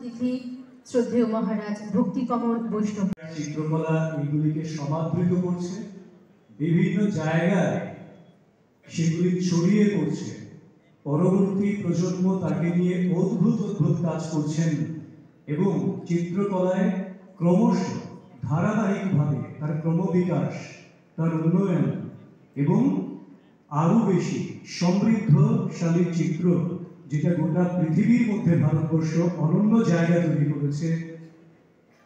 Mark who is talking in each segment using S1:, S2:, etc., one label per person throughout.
S1: অতিথি শ্রদ্ধেয় মহারাজ ভক্তিকমল বৈষ্ণব।
S2: চিত্রকলা এগুলিকে সমাদৃত করছে, বিভিন্ন জায়গায় সেগুলি ছড়িয়ে পড়ছে। পরবর্তী প্রজন্ম তাকে নিয়ে অদ্ভুত অদ্ভুত কাজ করছেন এবং চিত্রকলায় ক্রমশ ধারাবাহিকভাবে তার ক্রমবিকাশ, তার উন্নয়ন এবং আরো বেশি সমৃদ্ধশালী চিত্র, যেটা গোটা পৃথিবীর মধ্যে ভারতবর্ষ অনন্য জায়গা তৈরি করেছে,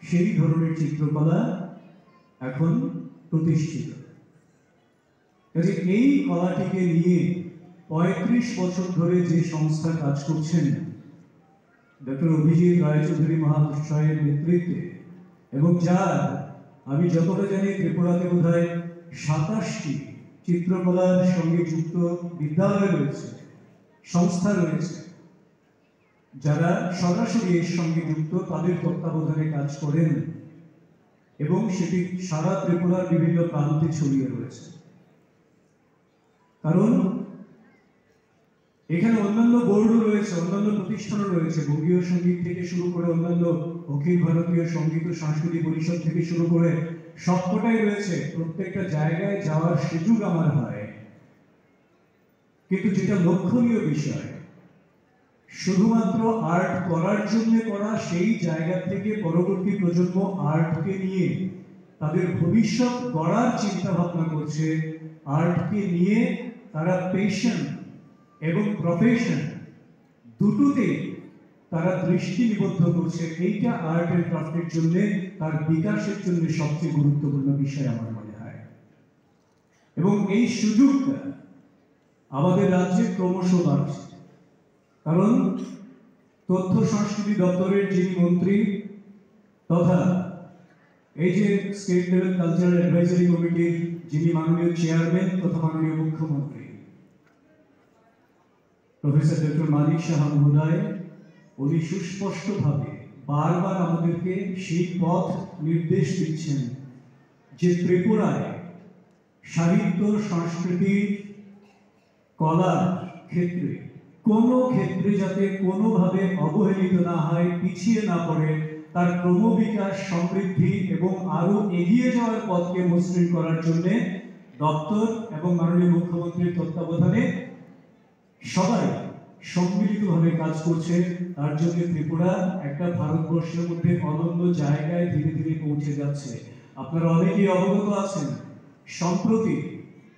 S2: সেই ধরনের চিত্রকলা এখন প্রতিষ্ঠিত। কাজে এই কলাটিকে নিয়ে ৩৫ বছর ধরে যে সংস্থা কাজ করছেন ডক্টর অভিজিৎ রায়চৌধুরী মহাশয়ের নেতৃত্বে, এবং যার আমি যতটা জানি ত্রিপুরাতে বোধহয় ২৭টি চিত্রকলার সঙ্গে যুক্ত বিদ্যালয় রয়েছে, সংস্থা রয়েছে, যারা সরাসরি এর সঙ্গে যুক্ত, তাদের তত্ত্বাবধানে কাজ করেন এবং সেটি সারা ত্রিপুরার বিভিন্ন প্রান্তে ছড়িয়ে রয়েছে। কারণ এখানে অন্যান্য বোর্ডও রয়েছে, অন্যান্য প্রতিষ্ঠানও রয়েছে, বঙ্গীয় সঙ্গীত থেকে শুরু করে অন্যান্য অখিল ভারতীয় সঙ্গীত ও সাংস্কৃতিক পরিষদ থেকে শুরু করে সবকটাই রয়েছে। প্রত্যেকটা জায়গায় যাওয়ার সুযোগ আমার হয়, কিন্তু যেটা লক্ষণীয় বিষয়, শুধুমাত্র আর্ট করার জন্য করা সেই জায়গা থেকে পরবর্তী প্রজন্ম আর্টকে নিয়ে তাদের ভবিষ্যৎ গড়ার চিন্তা ভাবনা করছে। আর্টকে নিয়ে তারা পেশন এবং প্রফেশন দুটোতে তারা দৃষ্টি নিবদ্ধ করছে। এইটা আর্ট এন্ড ক্রাফটের জন্য, তার বিকাশের জন্য সবচেয়ে গুরুত্বপূর্ণ বিষয় আমার মনে হয়। এবং এই সুযোগটা আমাদের রাজ্যে ক্রমশ বাড়ছে, কারণ তথ্য সংস্কৃতি দপ্তরের যিনি মন্ত্রী তথা এই যে স্টেট লেভেল কালচারাল অ্যাডভাইজারি কমিটির যিনি মাননীয় চেয়ারম্যান তথা মাননীয় মুখ্যমন্ত্রী প্রফেসর ডক্টর মানিক সাহা মহোদয়, উনি সুস্পষ্টভাবে বারবার আমাদেরকে সেই পথ নির্দেশ দিচ্ছেন যে ত্রিপুরায় সাহিত্য, সংস্কৃতি, কলার ক্ষেত্রে কোনো ক্ষেত্রে যাতে কোনোভাবে অবহেলিত না হয়, পিছিয়ে না পড়ে, তার ক্রমবিকাশ, সমৃদ্ধি এবং আরো এগিয়ে যাওয়ার পথকে মসৃণ করার জন্য দপ্তর এবং মাননীয় মুখ্যমন্ত্রীর তত্ত্বাবধানে সবাই সম্মিলিতভাবে কাজ করছে। তার জন্য ত্রিপুরা একটা ভারতবর্ষের মধ্যে অনন্য জায়গায় ধীরে ধীরে পৌঁছে যাচ্ছে। আপনারা অনেকেই অবগত আছেন, সম্প্রতি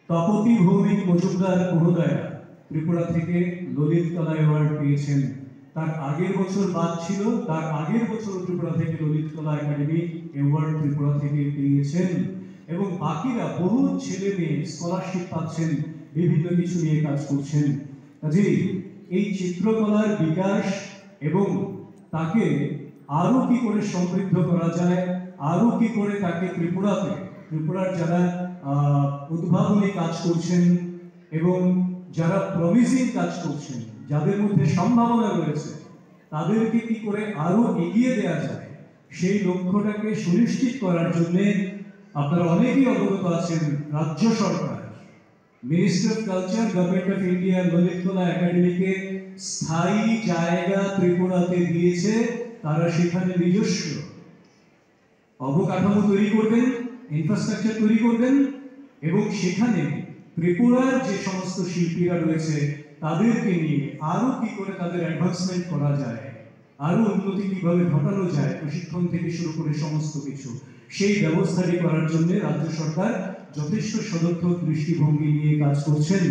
S2: তপতী ভৌমিক মজুমদার মহোদয়া ত্রিপুরা থেকে ললিত কলা অ্যাওয়ার্ড পেয়েছেন। তার আগের বছর বাদ ছিল, তার আগের বছর ত্রিপুরা থেকে ললিত কলা একাডেমি অ্যাওয়ার্ড ত্রিপুরা থেকে পেয়েছেন, এবং বাকিরা বহু ছেলে মেয়ে স্কলারশিপ পাচ্ছেন, বিভিন্ন কিছু নিয়ে কাজ করছেন। কাজেই এই চিত্রকলার বিকাশ এবং তাকে আরো কি করে সমৃদ্ধ করা যায়, আরো কি করে তাকে ত্রিপুরার যারা উদ্ভাবনী কাজ করছেন এবং যারা প্রমিসিং কাজ করছেন, যাদের মধ্যে সম্ভাবনা রয়েছে, তাদেরকে কি করে আরো এগিয়ে দেওয়া যায়, সেই লক্ষ্যটাকে সুনিশ্চিত করার জন্য আপনারা অনেকেই অবগত আছেন, রাজ্য সরকার, ministry of culture, government of India Lalit Kala একাডেমিকে স্থায়ী জায়গা ত্রিপুরাতে দিয়েছে। তারা সেখানে নিজস্ব অবকাঠামো তৈরি করবেন, ইনফ্রাস্ট্রাকচার তৈরি করবেন, এবং সেখানে ত্রিপুরার যে সমস্ত শিল্পীরা রয়েছে তাদেরকে নিয়ে আরো কি করে তাদের অ্যাডভান্সমেন্ট করা যায়, আরো উন্নতি কিভাবে ঘটানো যায়, প্রশিক্ষণ থেকে শুরু করে সমস্ত কিছু, সেই ব্যবস্থাটি করার জন্য রাজ্য সরকার যথেষ্ট সদর্থক দৃষ্টিভঙ্গি নিয়ে কাজ করছেন।